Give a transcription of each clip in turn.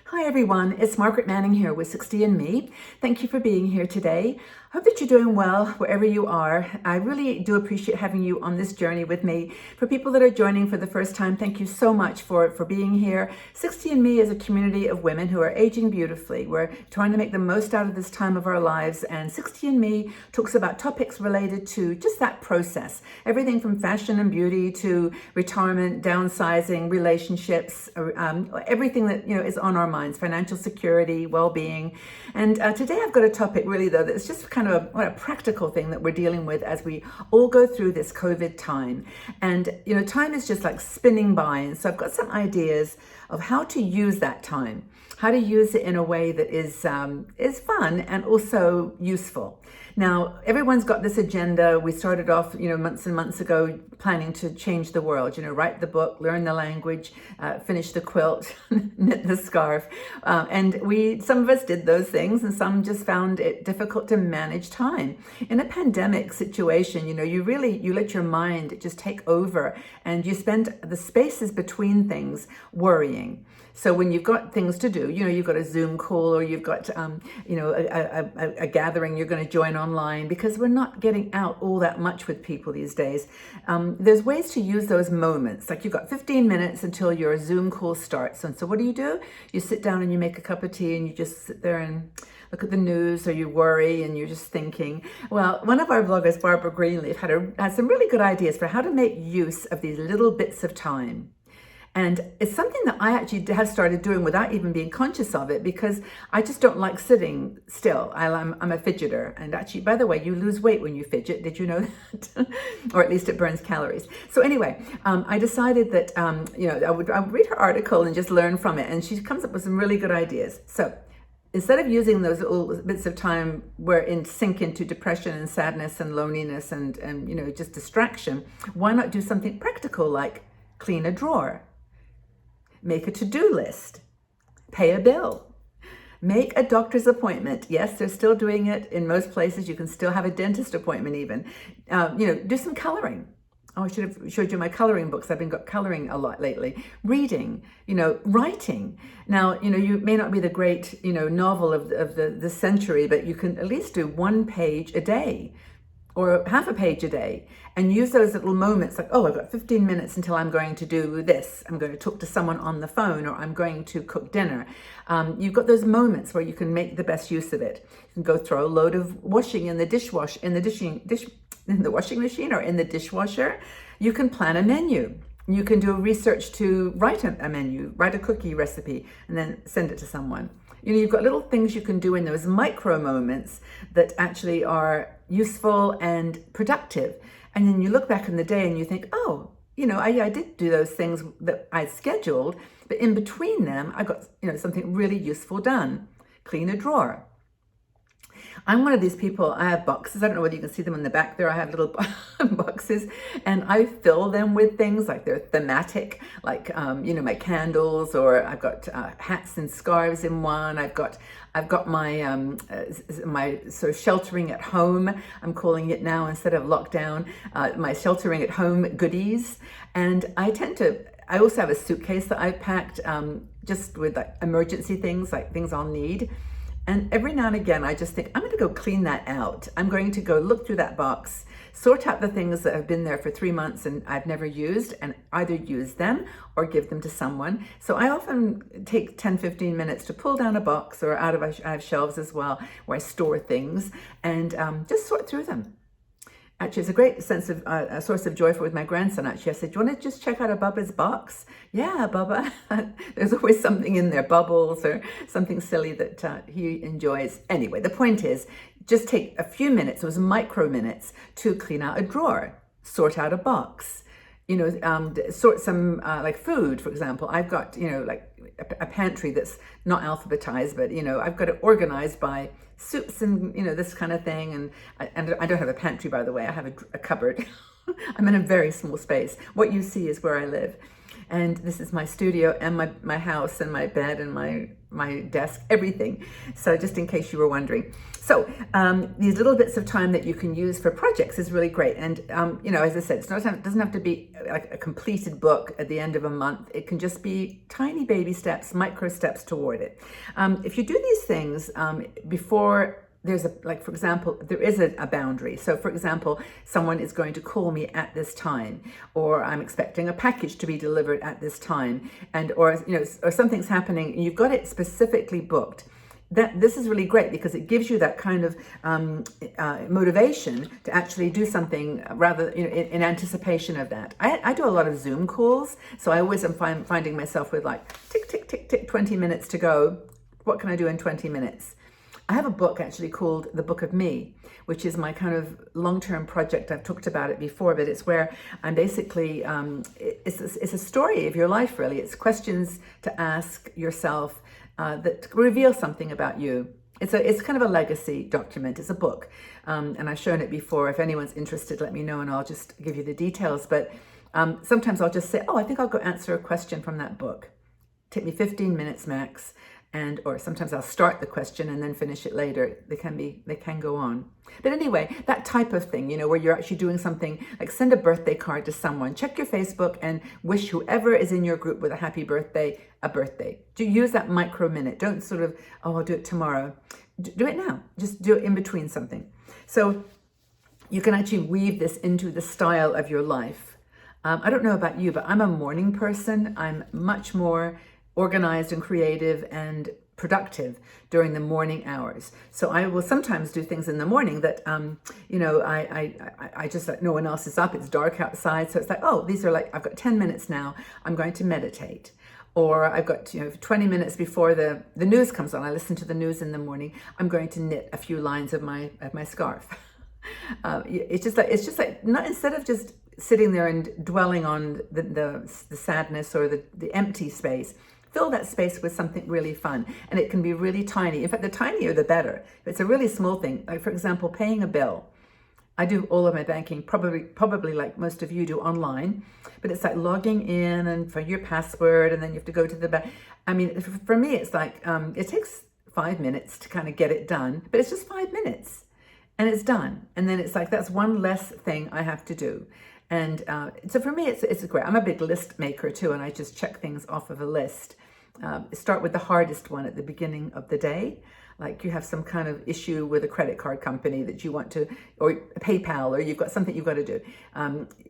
Hi everyone, it's Margaret Manning here with 60andMe. Thank you for being here today. Hope that you're doing well wherever you are. I really do appreciate having you on this journey with me. For people that are joining for the first time, thank you so much for being here. 60andMe is a community of women who are aging beautifully. We're trying to make the most out of this time of our lives, and 60andMe talks about topics related to just that process. Everything from fashion and beauty to retirement, downsizing, relationships, everything that is on our minds, financial security, well-being. And today I've got a topic really though that's just kind of a practical thing that we're dealing with as we all go through this COVID time. And time is just like spinning by, and so I've got some ideas of how to use that time, how to use it in a way that is fun and also useful. Now, everyone's got this agenda. We started off, months and months ago planning to change the world, write the book, learn the language, finish the quilt, knit the scarf. And some of us did those things, and some just found it difficult to manage time. In a pandemic situation, you let your mind just take over, and you spend the spaces between things worrying. So when you've got things to do, you've got a Zoom call, or you've got, a gathering you're going to join online, because we're not getting out all that much with people these days. There's ways to use those moments. Like you've got 15 minutes until your Zoom call starts. And so what do? You sit down and you make a cup of tea and you just sit there and look at the news, or you worry and you're just thinking. Well, one of our bloggers, Barbara Greenleaf, had some really good ideas for how to make use of these little bits of time. And it's something that I actually have started doing without even being conscious of it, because I just don't like sitting still. I'm a fidgeter. And actually, by the way, you lose weight when you fidget. Did you know that? Or at least it burns calories. So anyway, I decided that, I would read her article and just learn from it. And she comes up with some really good ideas. So instead of using those little bits of time where sink into depression and sadness and loneliness and just distraction, why not do something practical like clean a drawer? Make a to-do list, pay a bill, make a doctor's appointment. Yes, they're still doing it in most places. You can still have a dentist appointment even. Do some coloring. Oh, I should have showed you my coloring books. I've been coloring a lot lately. Reading, writing. Now, you may not be the great, novel of the century, but you can at least do 1 page a day, or half a page a day, and use those little moments like, oh, I've got 15 minutes until I'm going to do this. I'm going to talk to someone on the phone, or I'm going to cook dinner. You've got those moments where you can make the best use of it. You can go throw a load of washing in the in the washing machine or in the dishwasher. You can plan a menu. You can do research to write a menu, write a cookie recipe, and then send it to someone. You've got little things you can do in those micro moments that actually are useful and productive. And then you look back in the day and you think, oh, I did do those things that I scheduled, but in between them, I got, something really useful done. Clean a drawer. I'm one of these people, I have boxes. I don't know whether you can see them in the back there. I have little boxes, and I fill them with things like they're thematic, like, my candles, or I've got hats and scarves in one. I've got my my sort of sheltering at home, I'm calling it now instead of lockdown, my sheltering at home goodies. And I also have a suitcase that I've packed just with like emergency things, like things I'll need. And every now and again, I just think, I'm going to go clean that out. I'm going to go look through that box, sort out the things that have been there for 3 months and I've never used, and either use them or give them to someone. So I often take 10, 15 minutes to pull down a box, or I have shelves as well where I store things, and just sort through them. Actually, it's a great a source of joy with my grandson. Actually, I said, do you want to just check out a Bubba's box? Yeah, Bubba. There's always something in there, bubbles or something silly that he enjoys. Anyway, the point is, just take a few minutes, those micro minutes, to clean out a drawer, sort out a box, sort some like food, for example. I've got, like a pantry that's not alphabetized, but, I've got it organized by soups and, this kind of thing. And I don't have a pantry, by the way. I have a cupboard. I'm in a very small space. What you see is where I live. And this is my studio and my house and my bed and my desk, everything. So just in case you were wondering. So these little bits of time that you can use for projects is really great. And, as I said, it doesn't have to be like a completed book at the end of a month. It can just be tiny baby steps, micro steps toward it. If you do these things before there's for example, there is a boundary. So for example, someone is going to call me at this time, or I'm expecting a package to be delivered at this time, or something's happening and you've got it specifically booked. This is really great because it gives you that kind of motivation to actually do something rather in anticipation of that. I do a lot of Zoom calls, so I always am finding myself with like tick, tick, tick, tick, 20 minutes to go. What can I do in 20 minutes? I have a book actually called The Book of Me, which is my kind of long-term project. I've talked about it before, but it's where I'm basically, it's a story of your life, really. It's questions to ask yourself that reveal something about you. It's kind of a legacy document. It's a book, and I've shown it before. If anyone's interested, let me know, and I'll just give you the details. But sometimes I'll just say, I think I'll go answer a question from that book. Take me 15 minutes max. Or sometimes I'll start the question and then finish it later. They can go on. But anyway, that type of thing, where you're actually doing something like send a birthday card to someone, check your Facebook and wish whoever is in your group with a happy birthday, a birthday. Do use that micro minute. Don't sort of, I'll do it tomorrow. Do it now. Just do it in between something. So you can actually weave this into the style of your life. I don't know about you, but I'm a morning person. I'm much more organized and creative and productive during the morning hours. So I will sometimes do things in the morning that, I just like no one else is up. It's dark outside. So it's like, these are like, I've got 10 minutes now. I'm going to meditate. Or I've got, 20 minutes before the news comes on. I listen to the news in the morning. I'm going to knit a few lines of my scarf. It's just like not, instead of just sitting there and dwelling on the sadness or the empty space, fill that space with something really fun. And it can be really tiny. In fact, the tinier, the better. If it's a really small thing, like for example, paying a bill. I do all of my banking, probably like most of you do, online, but it's like logging in and for your password, and then you have to go to the bank. I mean, for me, it's like, it takes 5 minutes to kind of get it done, but it's just 5 minutes and it's done. And then it's like, that's one less thing I have to do. And so for me, it's great. I'm a big list maker too, and I just check things off of a list. Start with the hardest one at the beginning of the day. Like you have some kind of issue with a credit card company that you want to, or PayPal, or you've got something you've got to do.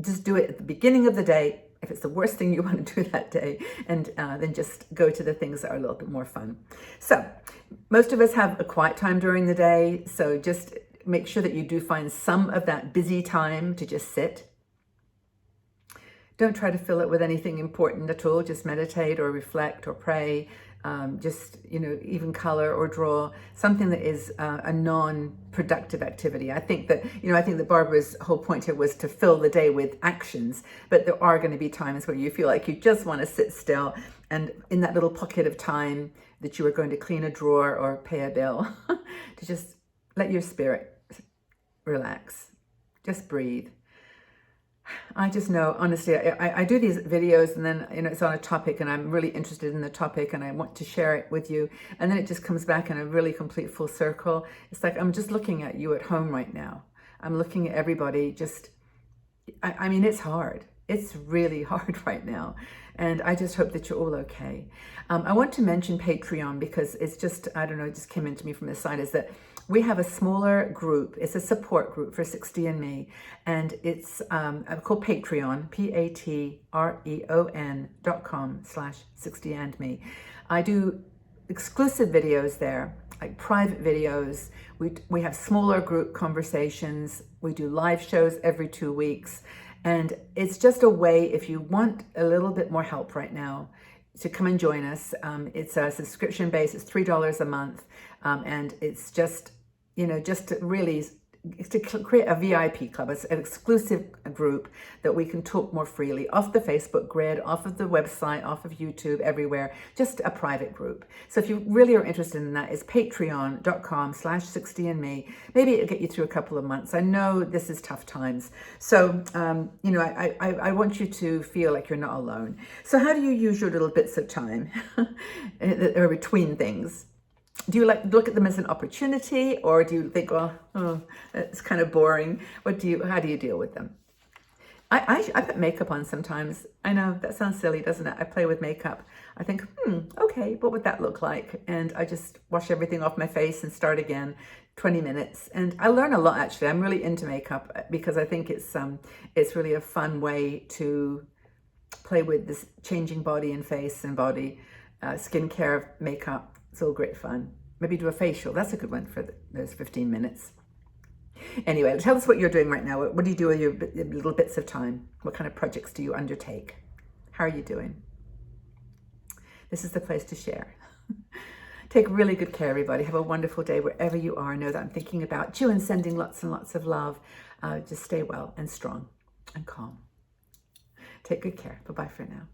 Just do it at the beginning of the day, if it's the worst thing you want to do that day, and then just go to the things that are a little bit more fun. So most of us have a quiet time during the day, so just make sure that you do find some of that busy time to just sit. Don't try to fill it with anything important at all. Just meditate or reflect or pray. Just, even color or draw something that is a non-productive activity. I think that Barbara's whole point here was to fill the day with actions, but there are going to be times where you feel like you just want to sit still, and in that little pocket of time that you are going to clean a drawer or pay a bill, to just let your spirit relax, just breathe. I just know, honestly, I do these videos and then, it's on a topic and I'm really interested in the topic and I want to share it with you. And then it just comes back in a really complete full circle. It's like, I'm just looking at you at home right now. I'm looking at everybody just, I mean, it's hard. It's really hard right now. And I just hope that you're all okay. I want to mention Patreon because it's just, I don't know, it just came into me from the side, is that we have a smaller group. It's a support group for 60andMe, and it's called Patreon, patreon.com/60andme. I do exclusive videos there, like private videos. We have smaller group conversations. We do live shows every 2 weeks. And it's just a way, if you want a little bit more help right now, to come and join us. It's a subscription base. It's $3 a month. And it's just, just to really create a VIP club. It's an exclusive group that we can talk more freely off the Facebook grid, off of the website, off of YouTube, everywhere, just a private group. So if you really are interested in that, it's patreon.com/60andme. Maybe it'll get you through a couple of months. I know this is tough times. So, I want you to feel like you're not alone. So how do you use your little bits of time or between things? Do you look at them as an opportunity, or do you think, well, it's kind of boring? How do you deal with them? I put makeup on sometimes. I know that sounds silly, doesn't it? I play with makeup. I think, okay, what would that look like? And I just wash everything off my face and start again, 20 minutes. And I learn a lot, actually. I'm really into makeup because I think it's really a fun way to play with this changing body and face and body, skincare, makeup. It's all great fun. Maybe do a facial. That's a good one for those 15 minutes. Anyway, tell us what you're doing right now. What do you do with your little bits of time? What kind of projects do you undertake? How are you doing? This is the place to share. Take really good care, everybody. Have a wonderful day wherever you are. Know that I'm thinking about you and sending lots and lots of love. Just stay well and strong and calm. Take good care. Bye-bye for now.